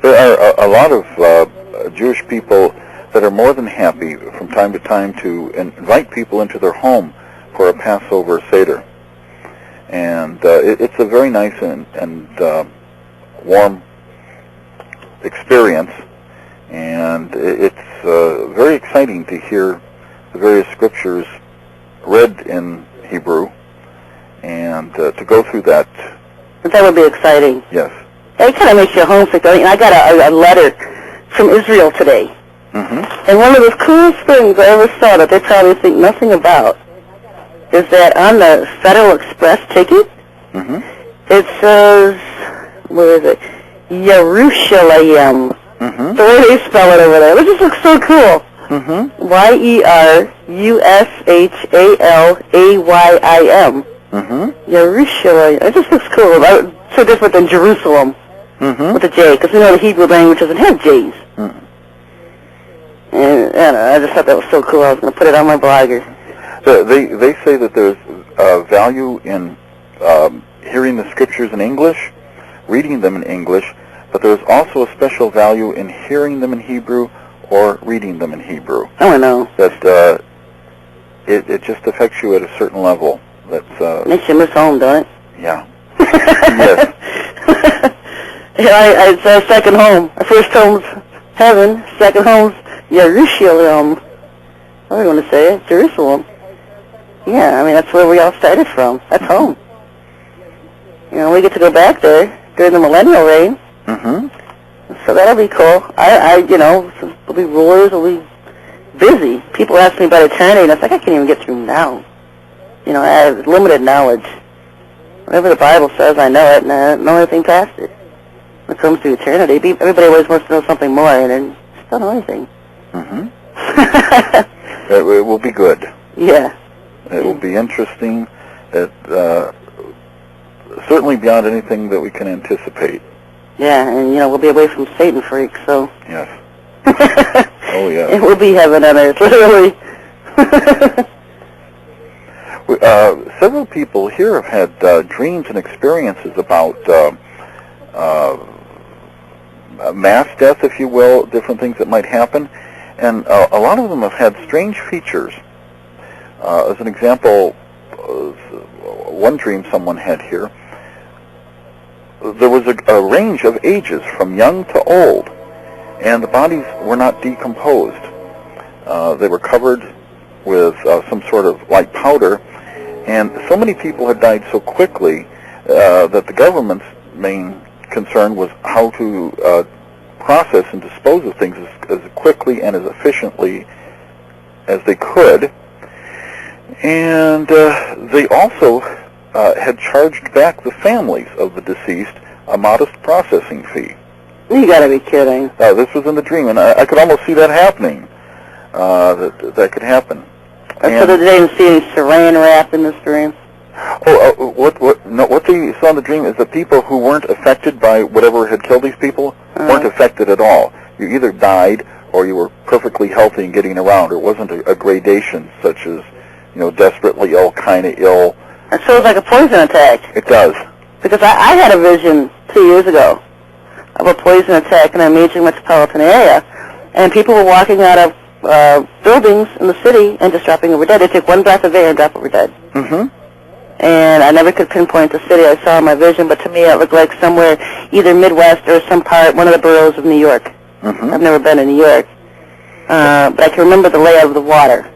There are a lot of Jewish people that are more than happy from time to time to invite people into their home for a Passover Seder. And it's a very nice and warm experience, and it's very exciting to hear the various scriptures read in Hebrew, and to go through that. That would be exciting. Yes. It kind of makes you homesick, though. I got a letter from Israel today. Mm-hmm. And one of the coolest things I ever saw that they probably think nothing about is that on the Federal Express ticket, mm-hmm. it says, where is it? Yerushalayim. Mm-hmm. The way they spell it over there. It just looks so cool. Mm-hmm. Yerushalayim. Mm-hmm. Yerushalayim. It just looks cool. So different than Jerusalem mm-hmm. with a J, because we know the Hebrew language doesn't have J's. Mm-hmm. And I don't know, I just thought that was so cool. I was going to put it on my blogger. They say that there's value in hearing the scriptures in English, reading them in English, but there's also a special value in hearing them in Hebrew or reading them in Hebrew. Oh, I know. That it just affects you at a certain level. That's makes you miss home, don't it? Yeah. Yes. Yeah, it's our second home. Our first home's heaven. Second home's Yerushalayim. How do you want to say it? Jerusalem. Yeah, I mean, that's where we all started from. That's home. You know, we get to go back there during the millennial reign. Mm-hmm. So that'll be cool. You know, we'll be rulers, we'll be busy. People ask me about eternity, and it's like, I can't even get through now. You know, I have limited knowledge. Whatever the Bible says, I know it, and I don't know anything past it. When it comes to eternity, everybody always wants to know something more, and then just don't know anything. Mm-hmm. It will be good. Yeah. It will be interesting. Certainly beyond anything that we can anticipate. Yeah, and, you know, we'll be away from Satan freaks, so... Yes. Oh, yes. It will be heaven on earth, literally. Several people here have had dreams and experiences about mass death, if you will, different things that might happen, and a lot of them have had strange features. As an example, one dream someone had here, there was a range of ages from young to old, and the bodies were not decomposed. They were covered with some sort of light powder, and so many people had died so quickly that the government's main concern was how to process and dispose of things as quickly and as efficiently as they could. And they also had charged back the families of the deceased a modest processing fee. You gotta be kidding. This was in the dream, and I could almost see that happening. That could happen. So they didn't see any saran wrap in this dream? What they saw in the dream is that people who weren't affected by whatever had killed these people weren't affected at all. You either died or you were perfectly healthy and getting around. It wasn't a gradation such as, you know, desperately ill, kind of ill. It sounds like a poison attack. It does. Because I had a vision 2 years ago of a poison attack in a major metropolitan area, and people were walking out of buildings in the city and just dropping over dead. They take one breath of air and drop over dead. Mm-hmm. And I never could pinpoint the city I saw in my vision, but to me it looked like somewhere either Midwest or some part, one of the boroughs of New York. Mm-hmm. I've never been in New York. But I can remember the layout of the water.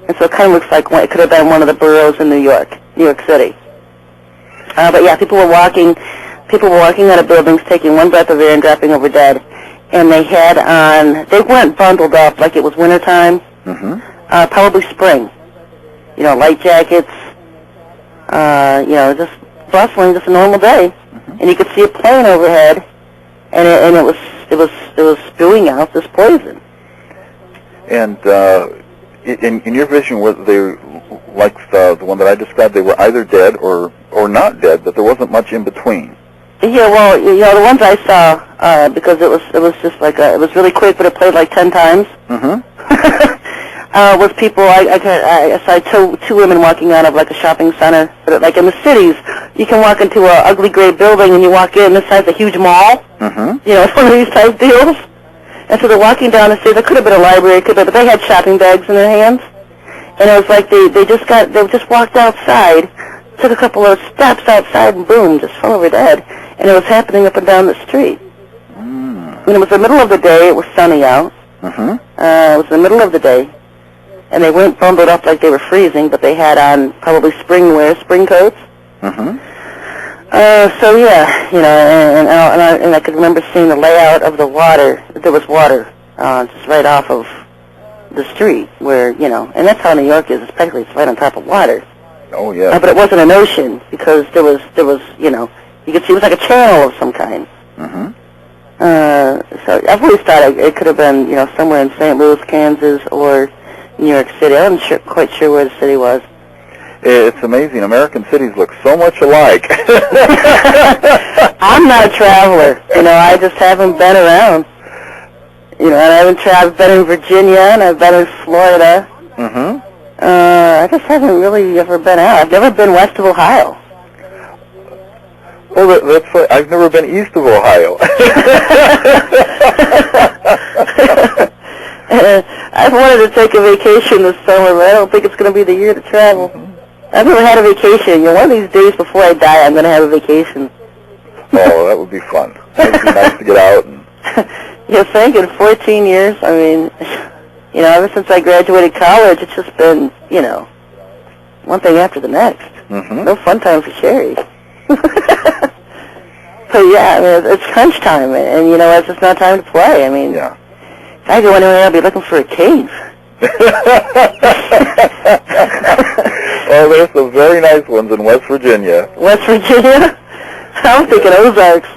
And so it kind of looks like it could have been one of the boroughs in New York City. But yeah, people were walking out of buildings, taking one breath of air and dropping over dead. And they weren't bundled up like it was wintertime, probably spring. You know, light jackets, you know, just bustling, just a normal day. Mm-hmm. And you could see a plane overhead, and it was spewing out this poison. And in your vision, were they like the one that I described? They were either dead or not dead, but there wasn't much in between. Yeah, well, you know, the ones I saw, because it was just like it was really quick, but it played like 10 times. Mm-hmm. was people, I saw two women walking out of like a shopping center. But like in the cities, you can walk into an ugly gray building and you walk in, this has a huge mall. Mm-hmm. You know, it's one of these type deals. And so they're walking down the stairs. It could have been a library, but they had shopping bags in their hands. And it was like they just walked outside, took a couple of steps outside, and boom, just fell over dead. And it was happening up and down the street. Mm. When it was the middle of the day, it was sunny out. Mm-hmm. It was the middle of the day. And they weren't bundled up like they were freezing, but they had on probably spring coats. Mm-hmm. So yeah, you know, and I could remember seeing the layout of the water. There was water just right off of the street, where, you know, and that's how New York is. Especially, it's right on top of water. Oh yeah. But it wasn't an ocean because there was, you know, you could see it was like a channel of some kind. Mm-hmm. So I've always thought it could have been, you know, somewhere in St. Louis, Kansas, or New York City. I wasn't quite sure where the city was. It's amazing. American cities look so much alike. I'm not a traveler. You know, I just haven't been around. You know, and I haven't traveled. I've been in Virginia, and I've been in Florida. Mm-hmm. I just haven't really ever been out. I've never been west of Ohio. Well, that's right. I've never been east of Ohio. I've wanted to take a vacation this summer, but I don't think it's going to be the year to travel. Mm-hmm. I've never had a vacation. You know, one of these days before I die, I'm going to have a vacation. Oh, that would be fun. It would be nice to get out. And you think in 14 years, I mean, you know, ever since I graduated college, it's just been, you know, one thing after the next. Mm-hmm. No fun time for Sherry. So yeah, I mean, it's crunch time, and you know, it's just not time to play. I mean, yeah. If I go anywhere, I'll be looking for a cave. Oh, there's some very nice ones in West Virginia. West Virginia? I'm thinking Ozarks.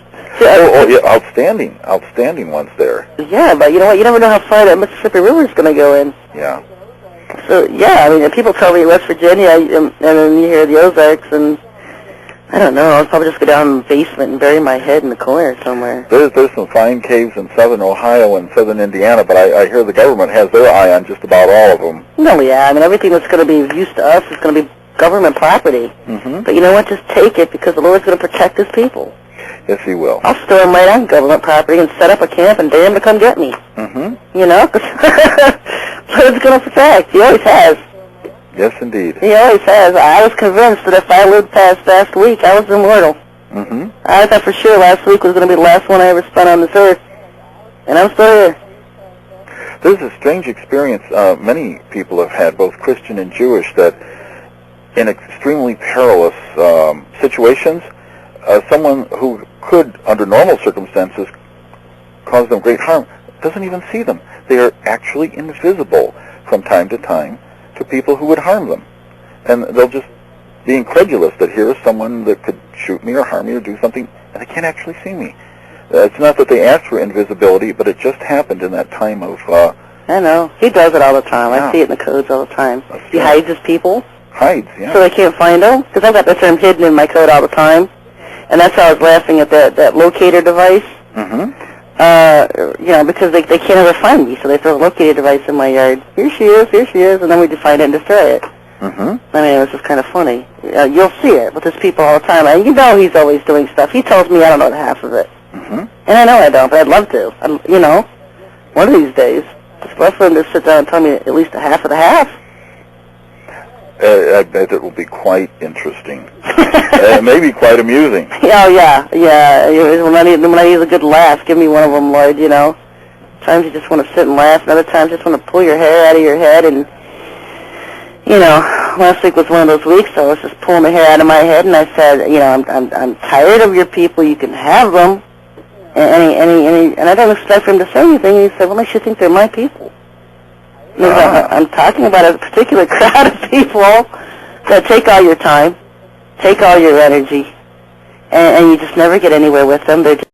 Oh, yeah, outstanding ones there. Yeah, but you know what? You never know how far that Mississippi River is going to go in. Yeah. So, yeah, I mean, people tell me West Virginia, and then you hear the Ozarks, and I don't know. I'll probably just go down in the basement and bury my head in the corner somewhere. There's some fine caves in southern Ohio and southern Indiana, but I hear the government has their eye on just about all of them. No, yeah. I mean, everything that's going to be of use to us is going to be government property. Mm-hmm. But you know what? Just take it because the Lord's going to protect His people. Yes, He will. I'll storm right on government property and set up a camp and dare Him to come get me. Mm-hmm. You know? Lord's going to protect. He always has. Yes, indeed. He always has. I was convinced that if I lived past last week, I was immortal. Mm-hmm. I thought for sure last week was going to be the last one I ever spent on this earth. And I'm still here. There's a strange experience many people have had, both Christian and Jewish, that in extremely perilous situations, someone who could, under normal circumstances, cause them great harm, doesn't even see them. They are actually invisible from time to time to people who would harm them. And they'll just be incredulous that here is someone that could shoot me or harm me or do something, and they can't actually see me. It's not that they asked for invisibility, but it just happened in that time of... I know. He does it all the time. Yeah. I see it in the codes all the time. He hides his people. Hides, yeah. So they can't find him. Because I've got the term hidden in my code all the time. And that's how I was laughing at that locator device. Mm-hmm. You know, because they can't ever find me, so they throw a locator device in my yard. Here she is, and then we just find it and destroy it. Mm-hmm. I mean, it was just kind of funny. You'll see it with his people all the time. And you know he's always doing stuff. He tells me I don't know the half of it. Mm-hmm. And I know I don't, but I'd love to. You know, one of these days. I'd love for him to sit down and tell me at least a half of the half. I bet it will be quite interesting. Maybe quite amusing. Oh, yeah. When I need a good laugh, give me one of them, Lord, you know. Times you just want to sit and laugh, and other times you just want to pull your hair out of your head. And, you know, last week was one of those weeks, so I was just pulling the hair out of my head, and I said, you know, I'm tired of your people. You can have them. And I don't expect for him to say anything. And he said, what makes you think they're my people? I'm talking about a particular crowd of people that take all your time, take all your energy, and you just never get anywhere with them. They're just